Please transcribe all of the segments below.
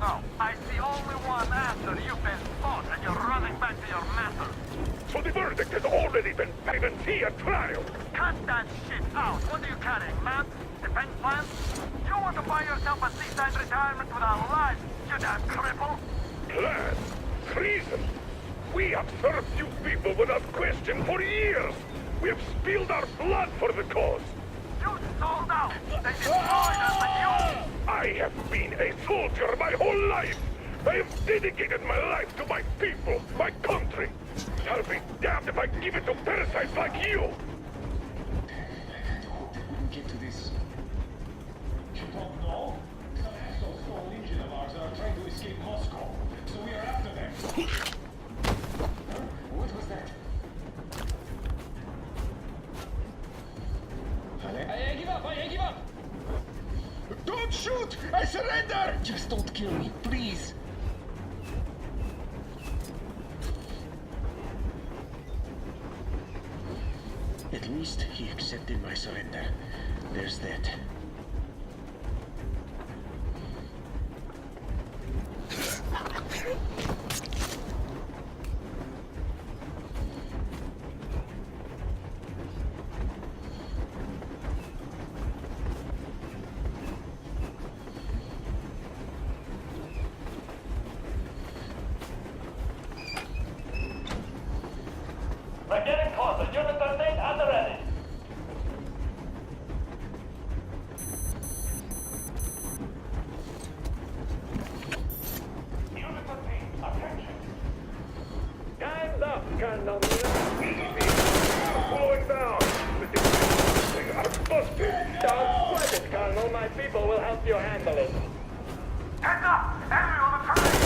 No, I see only one answer. You've been fought and you're running back to your master. So the verdict has already been given via trial. Cut that shit out. What are you carrying, man? Defense plans? You want to buy yourself a seaside retirement without life, you damn cripple? Plan? Treason? We have served you people without question for years. We have spilled our blood for the cause. You sold out. They destroyed us and you... I have been a soldier my whole life. I have dedicated my life to my people, my country. I'll be damned if I give it to parasites like you. We can get to this. You don't know? Some assholes stole an engine of ours and are trying to escape Moscow. So we are after them. Huh? What was that? I give up! I give up! Don't shoot! I surrender! Just don't kill me, please! At least he accepted my surrender. There's that. We're getting closer. Unit 13 at the ready. Unit 13, attention. Time's up, Colonel. Slowing down. The defenses are busted. Don't sweat it, Colonel. My people will help you handle it. Heads up! Enemy on the train!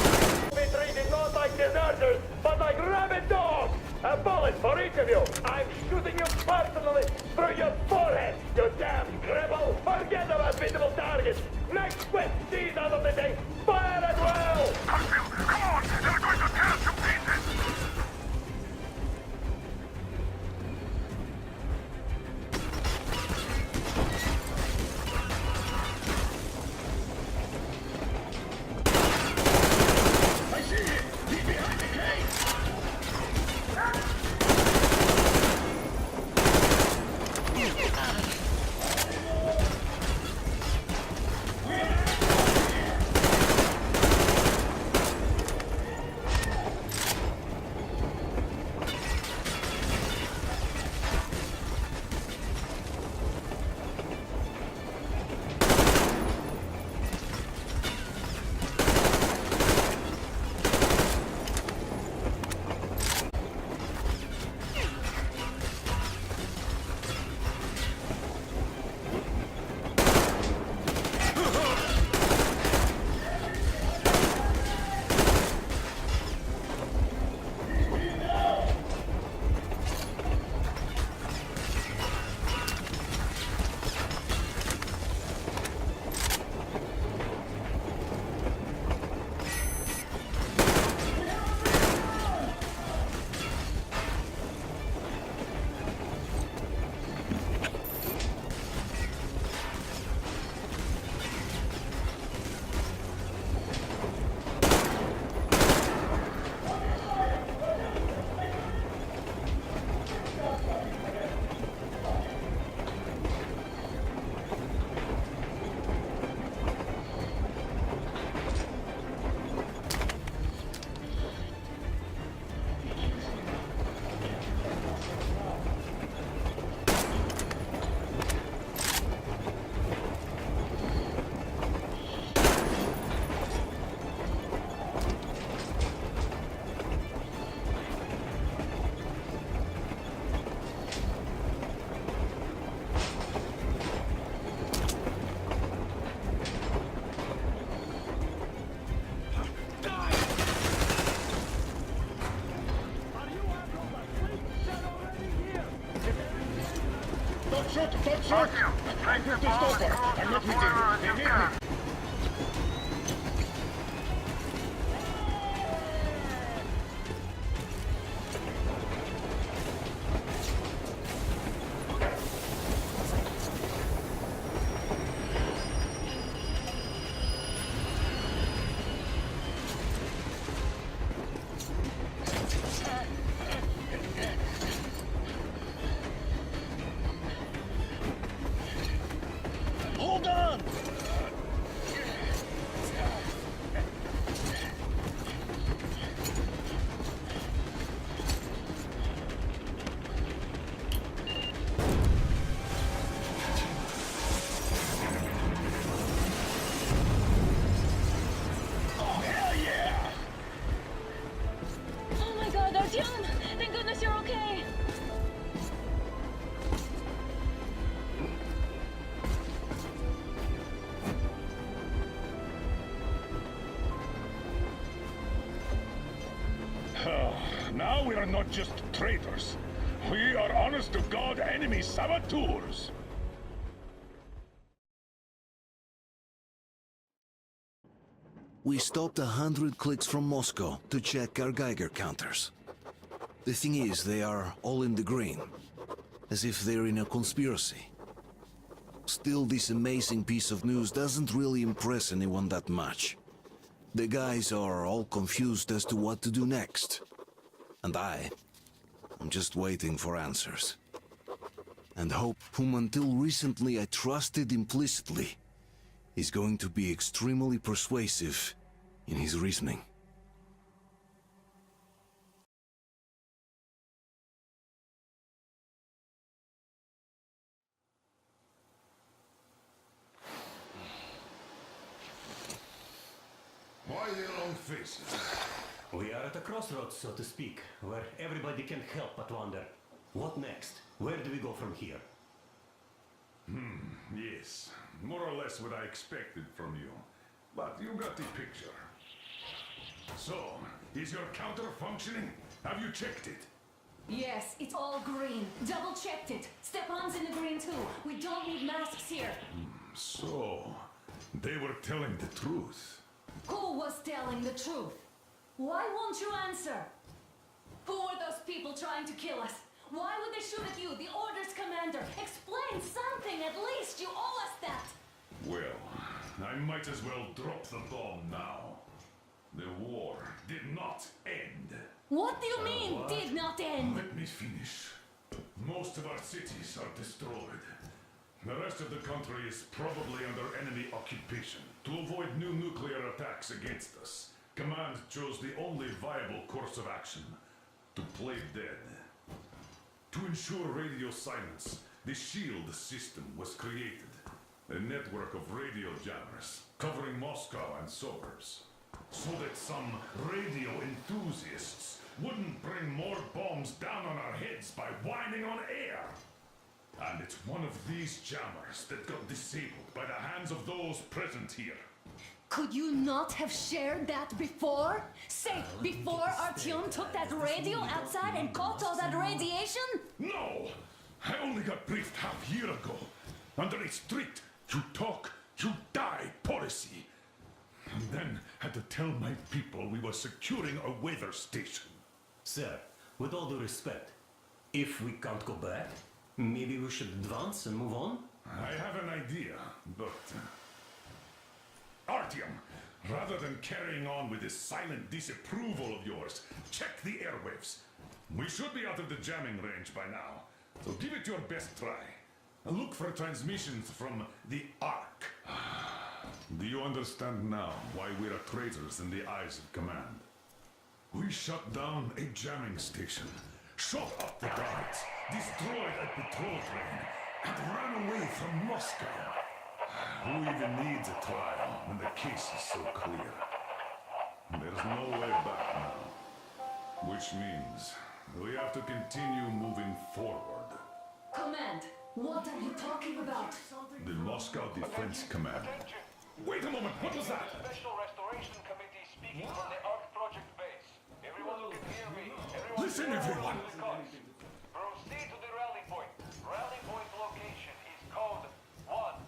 We treated not like deserters, but like rabid dogs! A bullet for each of you! I'm shooting you personally through your forehead, you damn cripple! Forget about visible targets! Make swift seas out of the thing! Fire at will! Harfield, come on! They're going to tear us to pieces! I see him! He's behind the cage! Don't shoot! I put the stopper. I'm not with you. They need me. Now we are not just traitors. We are honest-to-God enemy saboteurs. We stopped 100 clicks from Moscow to check our Geiger counters. The thing is, they are all in the green, as if they're in a conspiracy. Still, this amazing piece of news doesn't really impress anyone that much. The guys are all confused as to what to do next. And I'm just waiting for answers. And hope, whom until recently I trusted implicitly, is going to be extremely persuasive in his reasoning. Why the long faces? We are at a crossroads, so to speak, where everybody can help but wonder. What next? Where do we go from here? Yes, more or less what I expected from you. But you got the picture. So, is your counter functioning? Have you checked it? Yes, it's all green. Double checked it. Stepan's in the green too. We don't need masks here. So, they were telling the truth. Who was telling the truth? Why won't you answer? Who were those people trying to kill us? Why would they shoot at you, the Order's commander? Explain something, at least. You owe us that. Well, I might as well drop the bomb now. The war did not end. What do you mean, did not end? Let me finish. Most of our cities are destroyed. The rest of the country is probably under enemy occupation. To avoid new nuclear attacks against us, Command chose the only viable course of action: to play dead. To ensure radio silence, the SHIELD system was created. A network of radio jammers covering Moscow and suburbs. So that some radio enthusiasts wouldn't bring more bombs down on our heads by whining on air. And it's one of these jammers that got disabled by the hands of those present here. Could you not have shared that before? Say, before Artyom took that radio outside and caught all that radiation? No! I only got briefed half year ago. Under a strict you talk, you die policy. And then had to tell my people we were securing a weather station. Sir, with all due respect, if we can't go back, maybe we should advance and move on? I have an idea, but... Artyom, rather than carrying on with this silent disapproval of yours, check the airwaves. We should be out of the jamming range by now, so give it your best try. And look for transmissions from the Ark. Do you understand now why we are traitors in the eyes of Command? We shut down a jamming station, shot up the guards, destroyed a patrol train, and ran away from Moscow. Who even needs a trial when the case is so clear? There's no way back now. Which means we have to continue moving forward. Command, what are you talking about? The Moscow Defense Command. Wait a moment, what was that? Special Restoration Committee speaking from the Ark Project base. Everyone who can hear me. Listen, everyone. Proceed to the rally point. Rally point location is code 1811-79.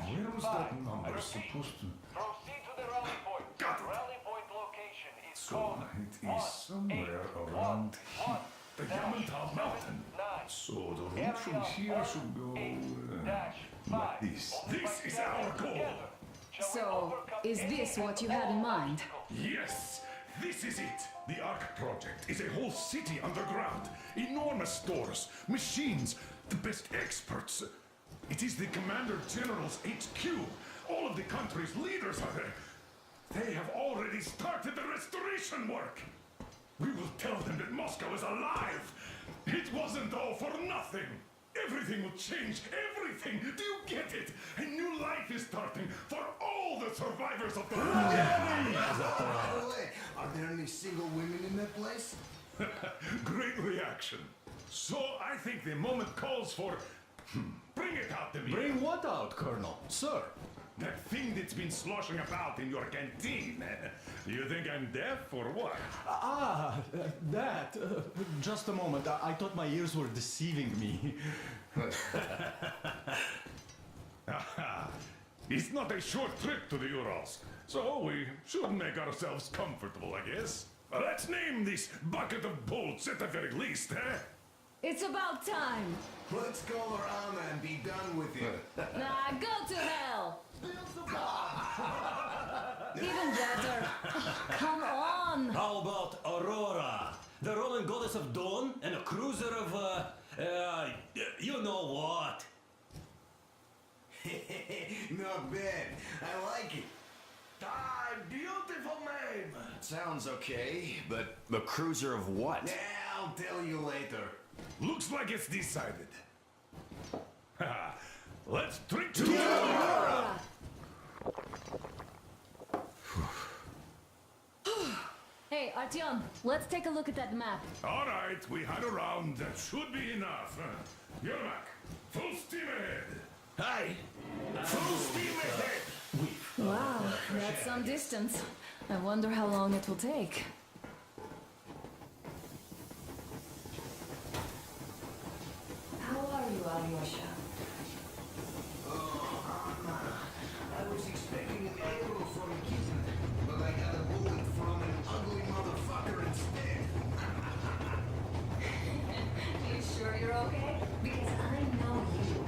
Where was that number supposed to... Proceed to the rally point. Got it. Rally point location is So code it is somewhere around here. The Yamantau Mountain. So the route from here should go like this. This is our goal. So, is this what you had in mind? Yes, this is it. The Ark Project is a whole city underground. Enormous stores, machines, the best experts. It is the Commander General's HQ. All of the country's leaders are there. They have already started the restoration work. We will tell them that Moscow is alive. It wasn't all for nothing. Everything will change. Everything. Do you get it? A new life is starting for all the survivors of the war. By the way, are there any single women in that place? Great reaction. So I think the moment calls for... Bring it out to me. Bring what out, Colonel? Sir, That thing that's been sloshing about in your canteen. You think I'm deaf or what? That. Just a moment. I thought my ears were deceiving me. It's not a short trip to the Urals, so we should make ourselves comfortable, I guess. Let's name this bucket of bolts at the very least, eh? It's about time. Let's call her Anna and be done with it. Nah, go to hell. Even better. Come on. How about Aurora? The Roman goddess of dawn and a cruiser of, you know what? Not bad. I like it. Ah, beautiful name. Sounds okay, but the cruiser of what? Yeah, I'll tell you later. Looks like it's decided. Let's drink to Aurora! Hey, Artyom, let's take a look at that map. All right, we had a round. That should be enough. Yermak, full steam ahead. Hey, full steam ahead. Wow, that's some distance. I wonder how long it will take. How are you, Alyosha? I was expecting an arrow from a kitten, but I got a bullet from an ugly motherfucker instead. You sure you're okay? Because I know you.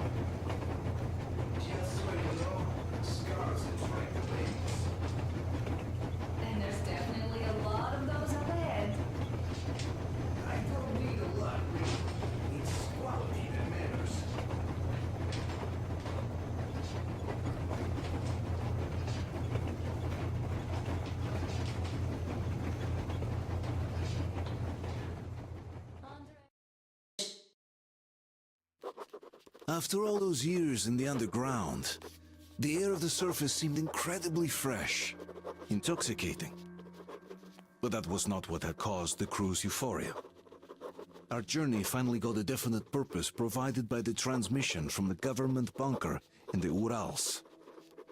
Just so you know, scars attract the ladies. And there's definitely a lot of those up ahead. I don't need a lot, really. It's quality that matters. After all those years in the underground, the air of the surface seemed incredibly fresh, intoxicating. But that was not what had caused the crew's euphoria. Our journey finally got a definite purpose provided by the transmission from the government bunker in the Urals.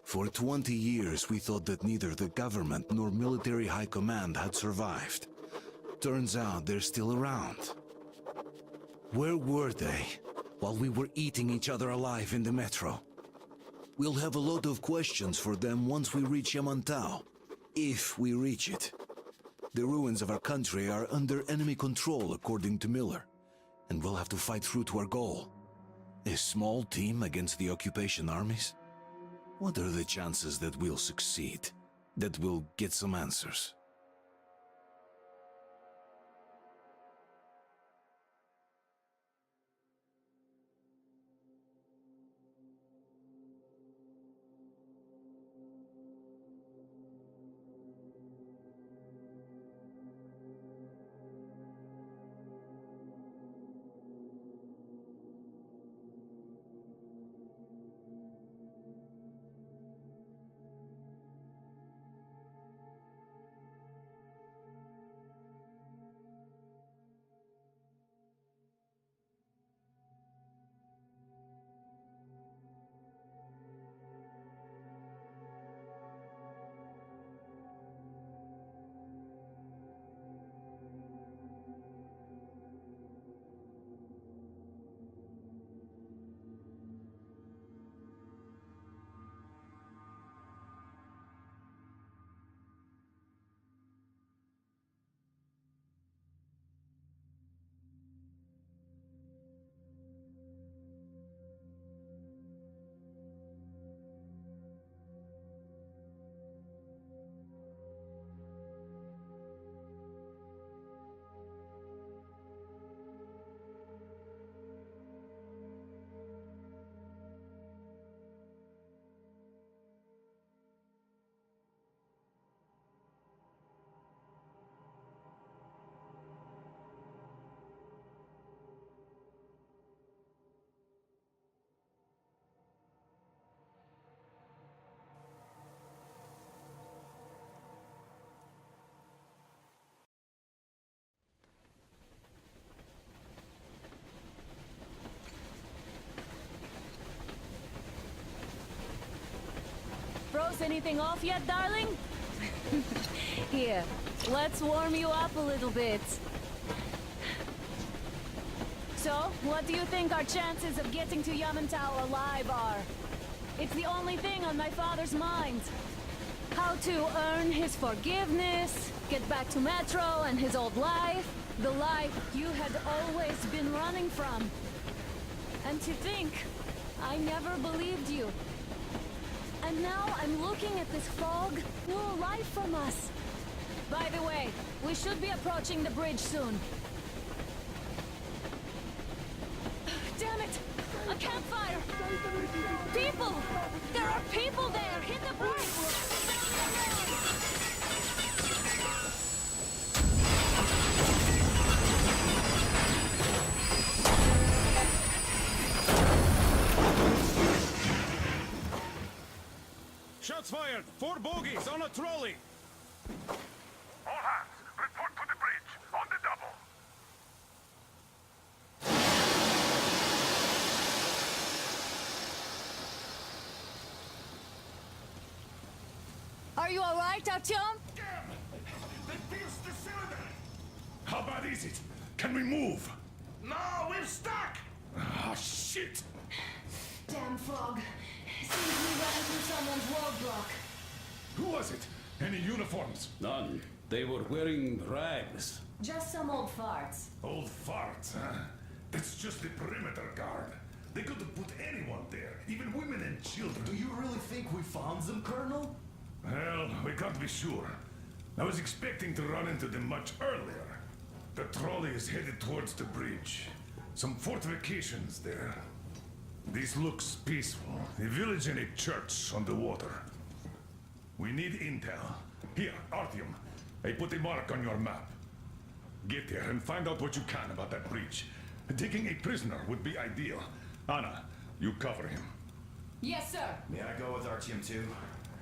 For 20 years we thought that neither the government nor military high command had survived. Turns out they're still around. Where were they while we were eating each other alive in the metro? We'll have a lot of questions for them once we reach Yamantau, if we reach it. The ruins of our country are under enemy control, according to Miller, and we'll have to fight through to our goal. A small team against the occupation armies? What are the chances that we'll succeed? That we'll get some answers? bounce anything off yet, darling? Here, let's warm you up a little bit. So, what do you think our chances of getting to Yamantau alive are? It's the only thing on my father's mind. How to earn his forgiveness, get back to Metro and his old life. The life you had always been running from. And to think, I never believed you. And now I'm looking at this fog, no life from us. By the way, we should be approaching the bridge soon. Damn it! A campfire! People! There are people there! Hit the brakes! Shots fired! 4 bogies on a trolley! All hands, report to the bridge, on the double. Are you alright, Artyom? They pierced the cylinder. How bad is it? Can we move? No, we're stuck. Ah, shit! Damn fog. Seems we ran through someone's roadblock. Who was it? Any uniforms? None. They were wearing rags. Just some old farts. Old farts, huh? That's just the perimeter guard. They could have put anyone there, even women and children. Do you really think we found them, Colonel? Well, we can't be sure. I was expecting to run into them much earlier. The trolley is headed towards the bridge. Some fortifications there. This looks peaceful. A village and a church on the water. We need intel. Here, Artyom. I put a mark on your map. Get there and find out what you can about that bridge. Taking a prisoner would be ideal. Anna, you cover him. Yes, sir. May I go with Artyom too?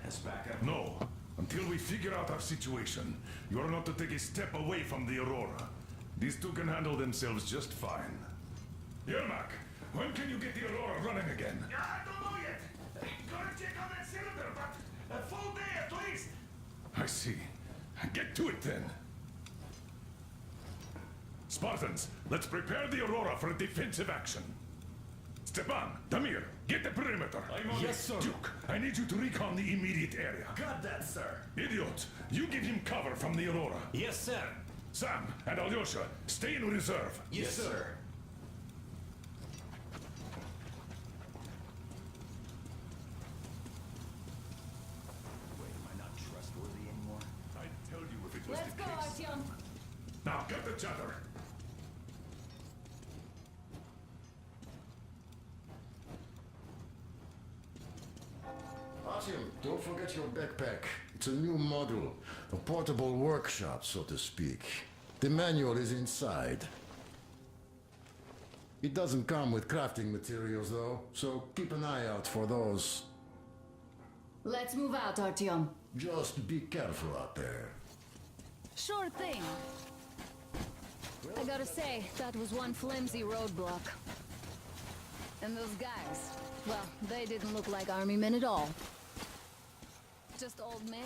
As backup? No. Until we figure out our situation, you are not to take a step away from the Aurora. These two can handle themselves just fine. Yermak, when can you get the Aurora running again? I don't know yet. Gotta check on that cylinder, but a full day at least. I see. Get to it then. Spartans, let's prepare the Aurora for a defensive action. Stepan, Damir, get the perimeter. Yes, sir. Duke, I need you to recon the immediate area. Got that, sir. Idiot, you give him cover from the Aurora. Yes, sir. Sam and Alyosha, stay in reserve. Yes, sir. Wait, am I not trustworthy anymore? I'd tell you if it was Let's the go, case. Artyom. Now, get the chatter. Artyom, don't forget your backpack. It's a new model. A portable workshop, so to speak. The manual is inside. It doesn't come with crafting materials, though, so keep an eye out for those. Let's move out, Artyom. Just be careful out there. Sure thing. I gotta say, that was one flimsy roadblock. And those guys, well, they didn't look like army men at all. Just old men.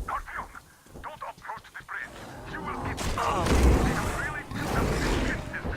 Artyom, don't approach the bridge. You will get stuck. They have really built up a defense system.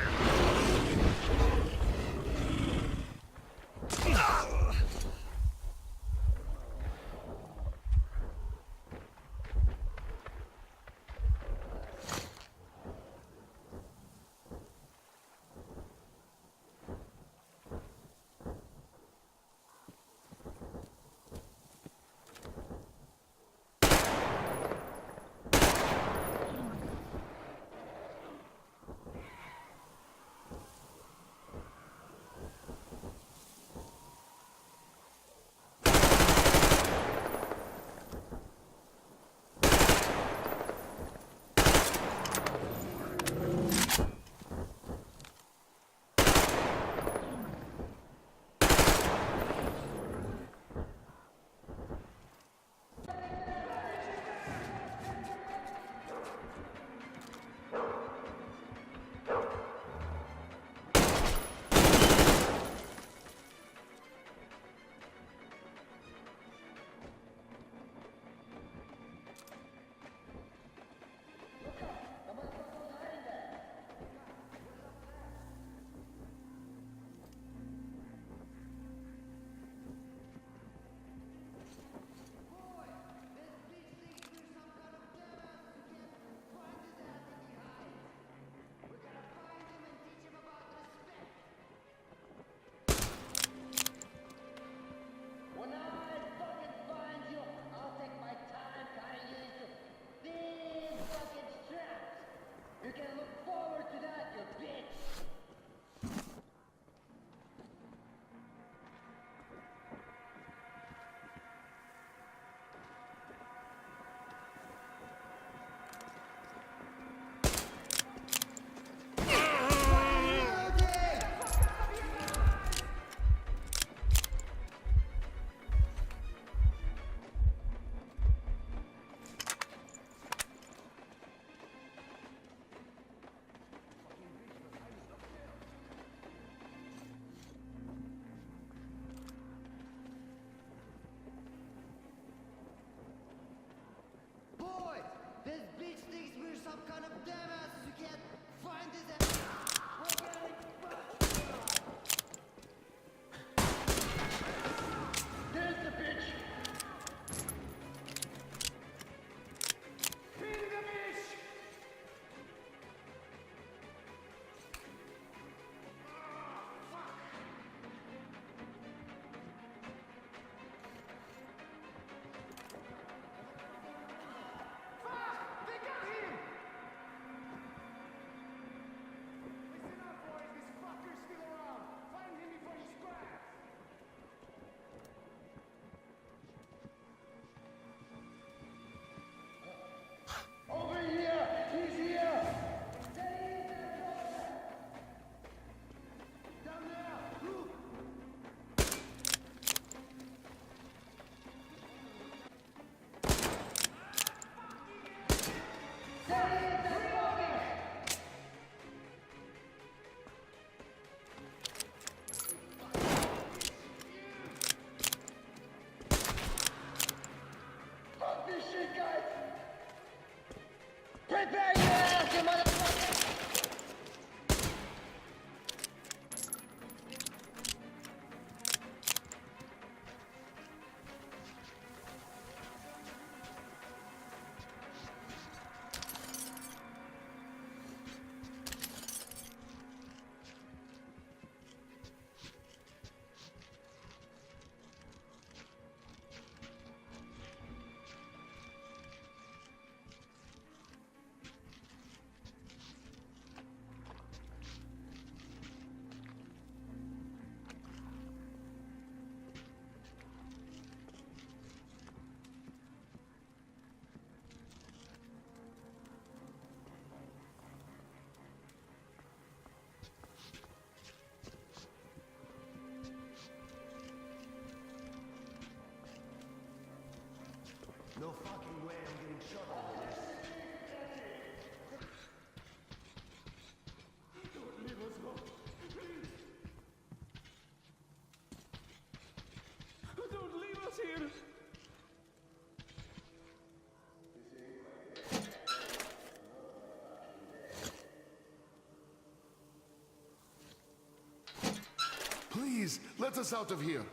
Please, let us out of here.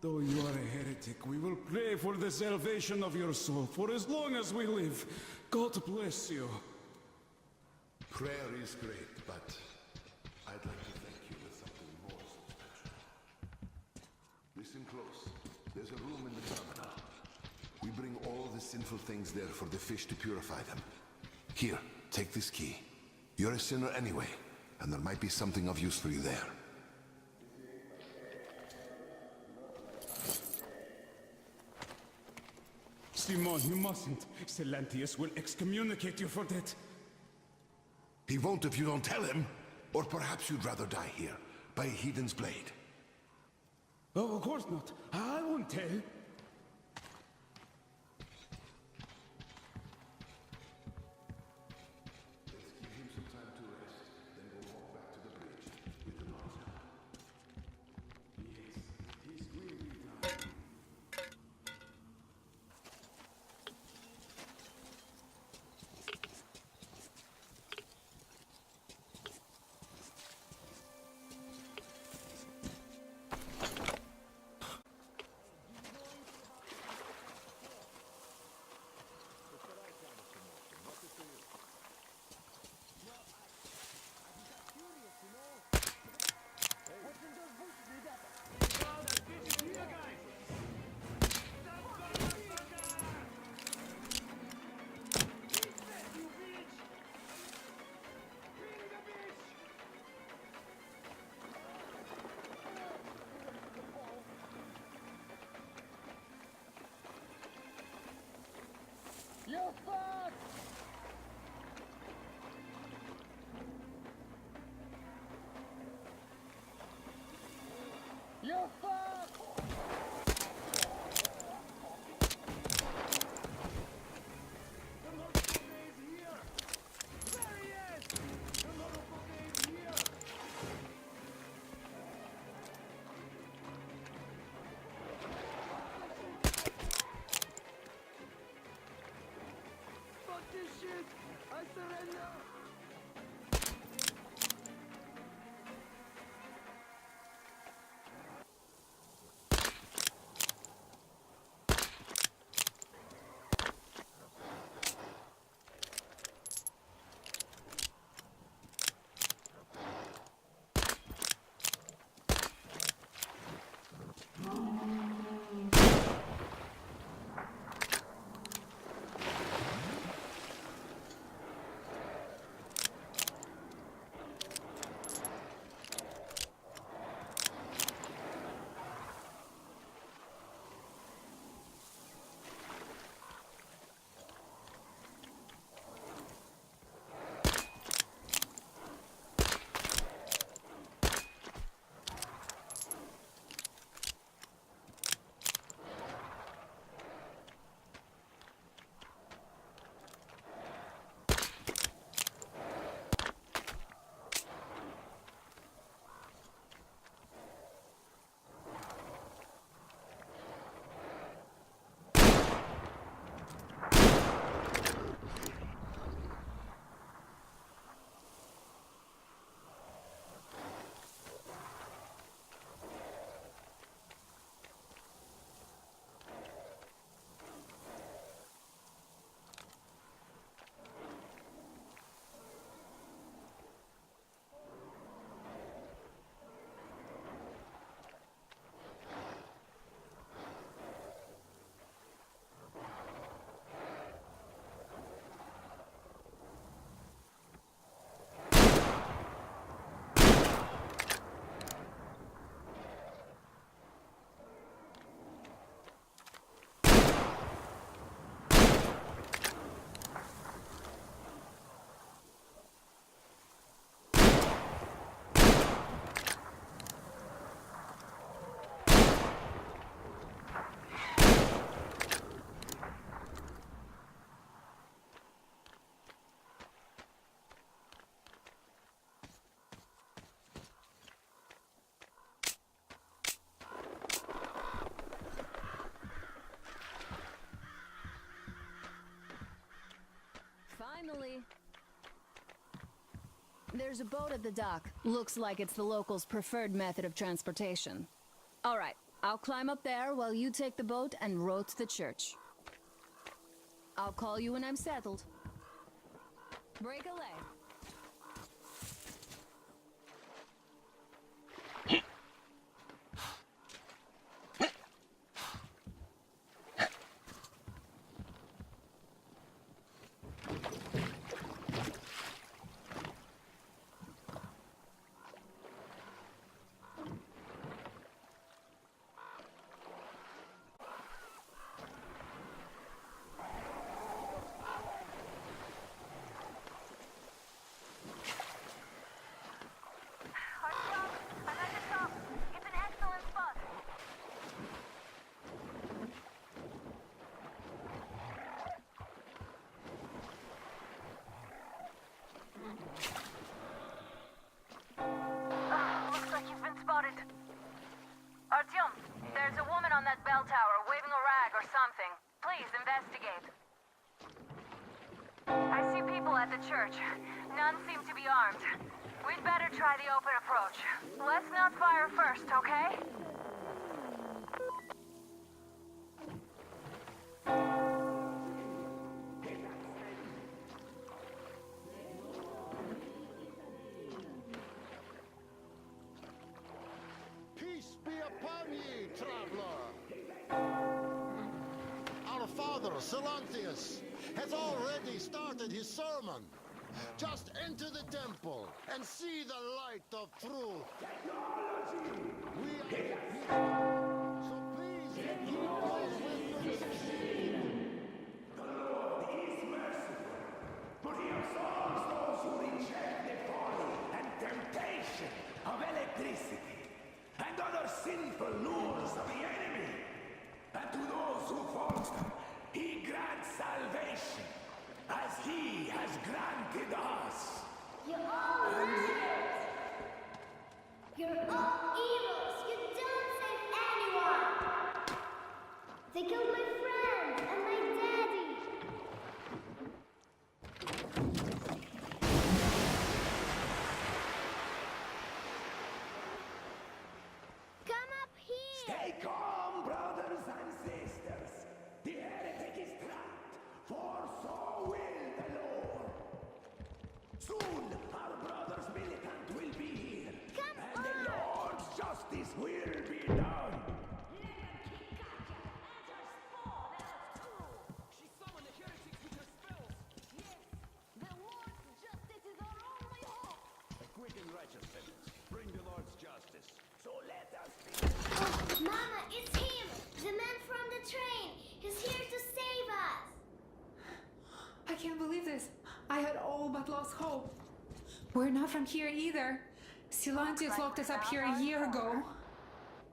Though you are a heretic, we will pray for the salvation of your soul for as long as we live. God bless you. Prayer is great, but I'd like to thank you with something more substantial. Listen close. There's a room in the terminal. We bring all the sinful things there for the fish to purify them. Here, take this key. You're a sinner anyway, and there might be something of use for you there. Simon, you mustn't. Silantius will excommunicate you for that. He won't if you don't tell him. Or perhaps you'd rather die here, by a heathen's blade. Oh, of course not. I won't tell. Let's give him some time to rest, then we'll walk back to the bridge with the monster. Yes, this will be done. There's a boat at the dock. Looks like it's the locals' preferred method of transportation. All right, I'll climb up there while you take the boat and row to the church. I'll call you when I'm settled. Break a leg. Looks like you've been spotted. Artyom, there's a woman on that bell tower waving a rag or something. Please investigate. I see people at the church. None seem to be armed. We'd better try the open approach. Let's not fire first, okay? Peace be upon ye, traveler. Our father, Silanthius, has already started his sermon. Just enter the temple and see the light of truth. We are so please keep those with the succeed. The Lord is merciful, but he absolves those who reject the folly and temptation of electricity and other sinful lures of the enemy. And to those who false them, he grants salvation, as he has granted us. You're all liars! You're all evils! You don't save anyone! They killed my friend and my daddy! Come up here! Stay calm, brothers and sisters. The heretic is trapped, for so will the Lord. Soon our brother's militant will be here, and the Lord's justice will be done. She summoned the heretics with her spells. Yes, the Lord's justice is our only hope. A quick and righteous sentence. Bring the Lord's justice. So let us be. Oh, Mama, it's him! The man from the train! He's here to save us! I can't believe this. I had all but lost hope. We're not from here either. Silantius locked us up here a year ago.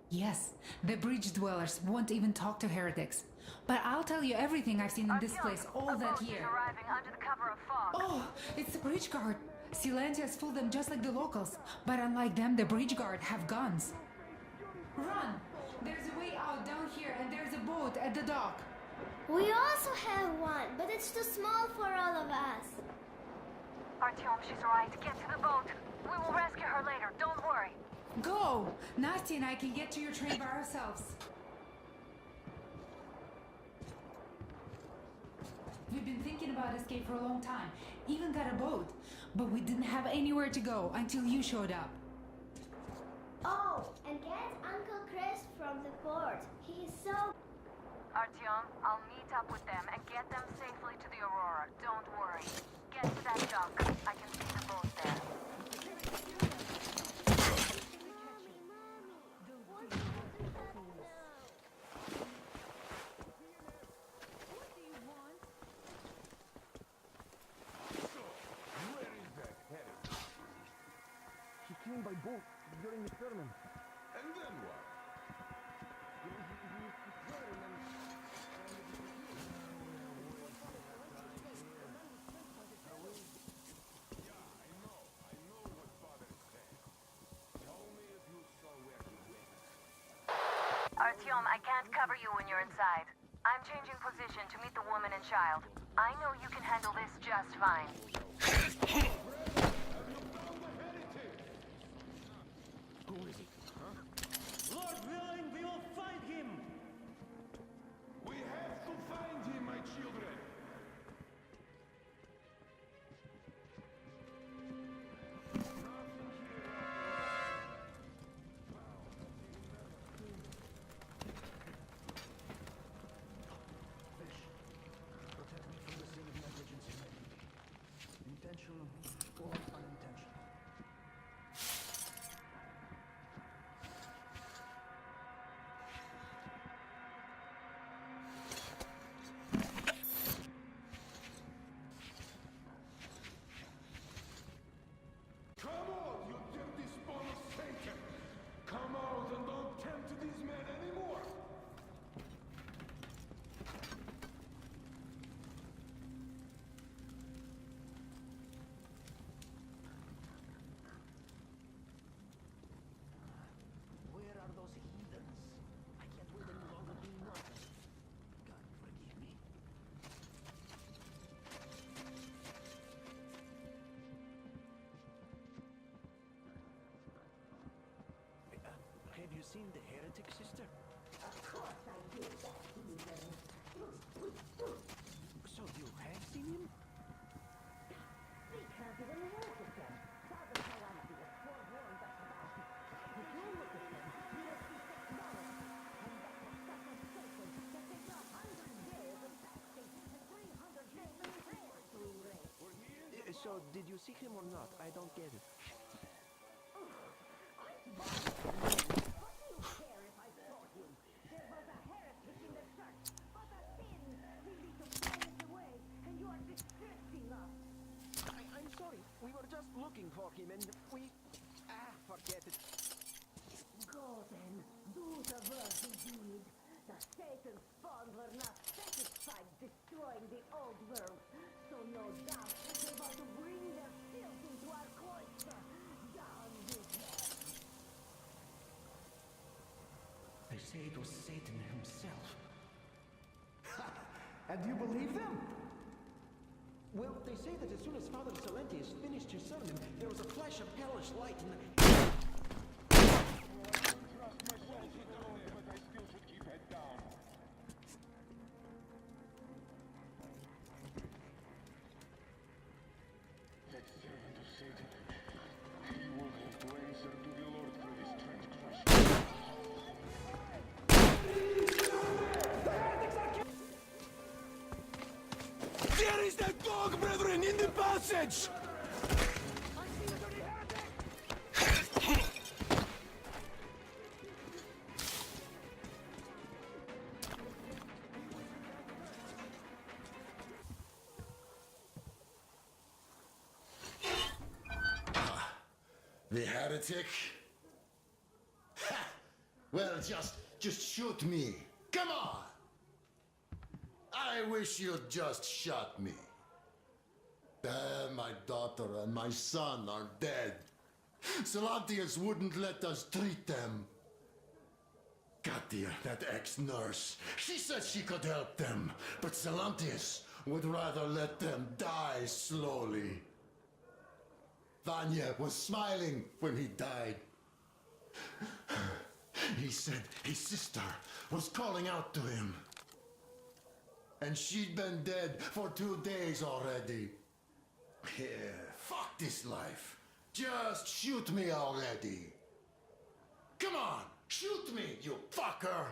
Yes, the bridge dwellers won't even talk to heretics. But I'll tell you everything I've seen in this place all that year. Arriving under the cover of fog. Oh, it's the bridge guard. Silantius fooled them just like the locals. But unlike them, the bridge guard have guns. Run! There's a way out down here and there's a boat at the dock. We also have one, but it's too small for all of us. Artyom, she's right. Get to the boat. We will rescue her later. Don't worry. Go! Nasty and I can get to your train by ourselves. We've been thinking about escape for a long time. Even got a boat. But we didn't have anywhere to go until you showed up. Oh, and get Uncle Chris from the port. He is so... Artyom, I'll meet up with them and get them safely to the Aurora. Don't worry. Get to that dock. I can see the boat there. Where is that heretic? He came by boat during the sermon. And then what? Artyom, I can't cover you when you're inside. I'm changing position to meet the woman and child. I know you can handle this just fine. Who is he? Huh? Lord willing, we will find him! We have to find him, my children. Fish, protect me from the sin of negligence in my duty. Intentional or unintentional. Come out, you dirty spawn of Satan! Come out and don't tempt these men anymore! Where are those heathens? I can't wait any longer doing nothing. God forgive me. Have you seen the heretic, sister? Of course I did that, heathen. So you have seen him? We can't even look at them. Father Salantius forewarned us about it. If you look at them, you will see technology. And that was such a Satan that they got 100 days of fasting and 300 days of prayer to erase. So did you see him or not? I don't get it. What do you care if I saw him? There was a heretic in the church, but a sin. We need to throw it away, and you are distressing us. I'm sorry. We were just looking for him and we... forget it. Go then, do the worthy deed. The Satan spawn were not satisfied destroying the old world, so no doubt they want to bring their filth into our cloister. Down with them. They say it was Satan himself. And you believe them? Well, they say that as soon as Father Salentius finished his sermon, there was a flash of hellish light in the... Trust myself with the Lord, but I still should keep head down. That servant of Satan, he will have to answer to the Lord for this transgression. There is that dog, brethren, in the passage! The heretic? Ha! Well, just shoot me. Come on! I wish you'd just shot me. My daughter and my son are dead. Salantius wouldn't let us treat them. Katia, that ex-nurse, she said she could help them, but Salantius would rather let them die slowly. Vanya was smiling when he died. He said his sister was calling out to him. And she'd been dead for 2 days already. Yeah, fuck this life. Just shoot me already. Come on, shoot me, you fucker!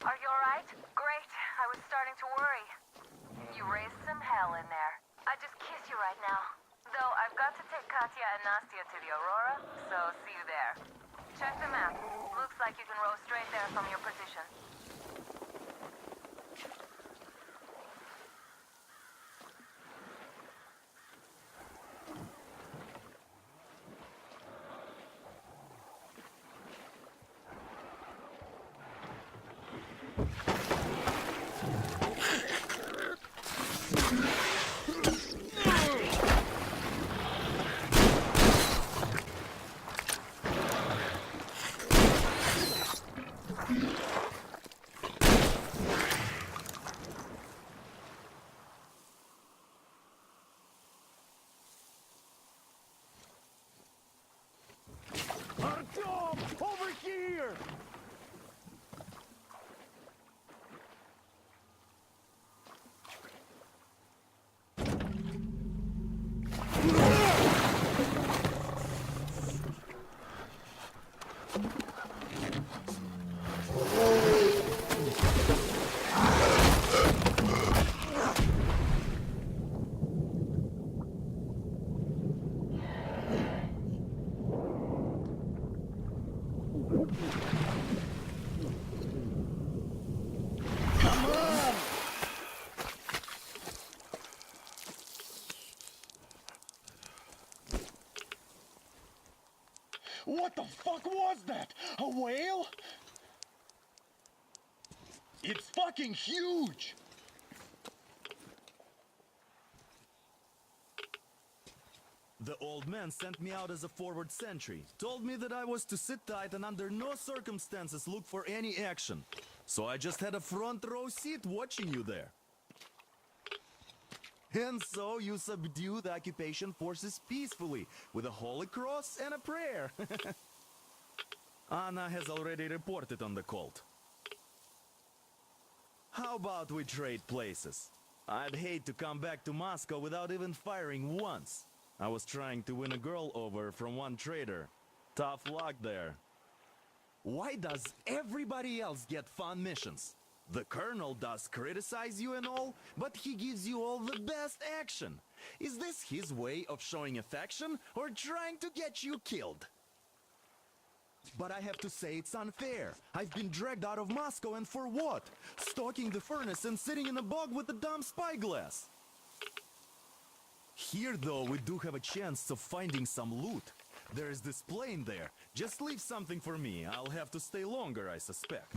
Are you alright? Great. I was starting to worry. You raised some hell in there. I just kiss you right now. Though I've got to take Katya and Nastya to the Aurora, so see you there. Check the map. Looks like you can row straight there from your position. What the fuck was that? A whale? It's fucking huge! The old man sent me out as a forward sentry. Told me that I was to sit tight and under no circumstances look for any action. So I just had a front row seat watching you there. And so you subdue the occupation forces peacefully with a holy cross and a prayer. Anna has already reported on the cult. How about we trade places? I'd hate to come back to Moscow without even firing once. I was trying to win a girl over from one trader. Tough luck there. Why does everybody else get fun missions? The colonel does criticize you and all, but he gives you all the best action. Is this his way of showing affection or trying to get you killed? But I have to say it's unfair. I've been dragged out of Moscow, and for what? Stalking the furnace and sitting in a bog with a dumb spyglass. Here, though, we do have a chance of finding some loot. There is this plane there. Just leave something for me. I'll have to stay longer, I suspect.